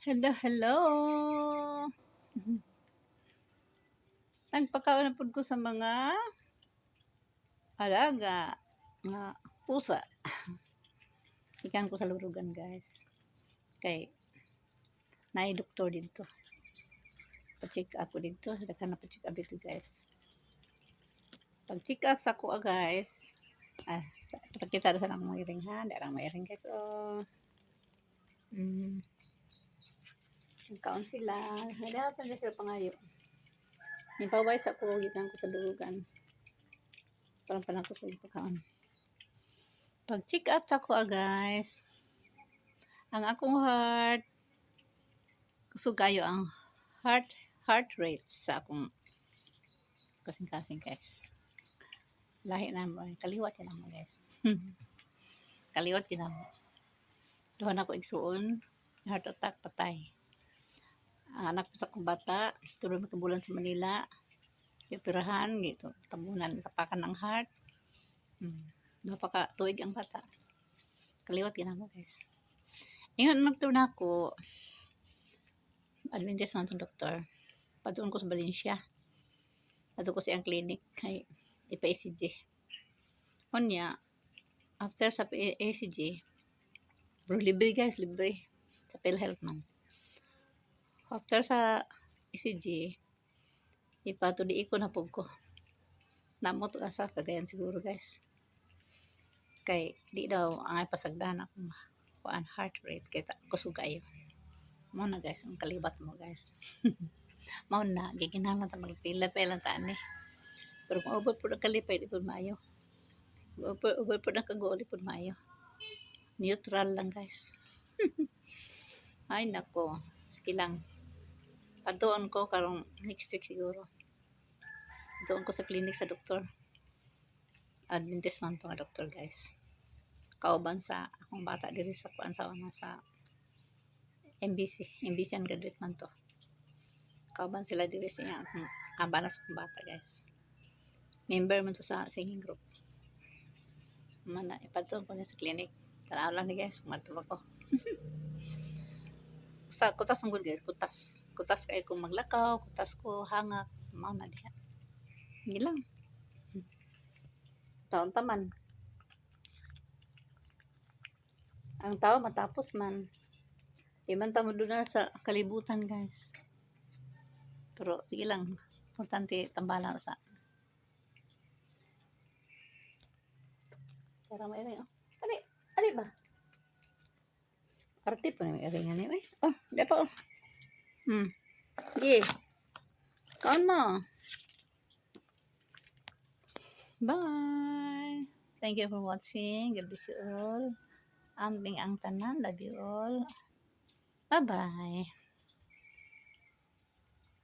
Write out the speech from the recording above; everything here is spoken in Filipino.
Hello, hello. Nagpakaon na pud ko sa mga alaga nga pusa. Ikan ko sa lurugan, guys. Kay naay doktor dito. Pa-check up ko dito. Daghan na pa-check up dito, guys. Pag-check up sa ko, guys. Pakita sa nang mairing ha. Darang mairing, guys. Kaon sila. Hadapan na sila pangayo. Nipaway sa ko, gitan ko sa lurugan. Parang panang ko sa pagkaon. Pag-check up sa ko, guys. Ang akong heart, gusto kayo ang heart rate sa akong kasing-kasing, guys. Lahi na mo, kaliwat yun mo, guys. Kaliwat yun mo. Doon ako igsuon, heart attack, patay. Ang anak ko sa akong bata, tulog magkabulan sa Manila, pirahan, gitu, tabunan, tapakan ng heart. Doon pa ka, tuwig ang bata. Kaliwat yun mo, guys. Ngayon, nagtuna ako, Adventist man itong doktor. Patuon ko sa Valencia. Ato ko siyang clinic kay ipa-ECG. Kunya, after sa ECG, bro, libre guys, libre. Sa PhilHealth man. After sa ECG, ipatudi ko na po ko. Namot asa kagayan siguro, guys. Kay di daw ang pasagdahan ako kuan heart rate kay kusugayo. Mo na, guys, ang kalibat mo, guys. Mao na giginahanglan ta magpila-pila ta ani. Pero kung over po ang kalipay di po maayo. Over po ang kago di po maayo. Neutral lang, guys. Ay nako, sige lang. Patuon ko karong next week siguro. Patuon ko sa clinic sa doktor. Adventist man to nga doktor, guys. Kauban sa akong bata diri sa kuan sa MBC ang graduate man to. Kauban sila diri siya abanas kong bata, guys. Member man to sa singing group. Mana ipatuon ko niya sa clinic. Tanaw lang ni, guys, matubag ko. Sa kutas ng guys, kutas kayo kung maglakaw, kutas ko hangak, mao na diha. Hindi lang. Taon taman. Ang tao matapos man. Di man tamo doon sa kalibutan, guys. Pero sige lang, importante tambalan sa. Para may ring. Ali ba? Arte pa may ring ani, eh. Di pa. Ye. Kaon mo. Bye. Thank you for watching. God bless you all. Ambing ang tanan. Love you all. Bye-bye.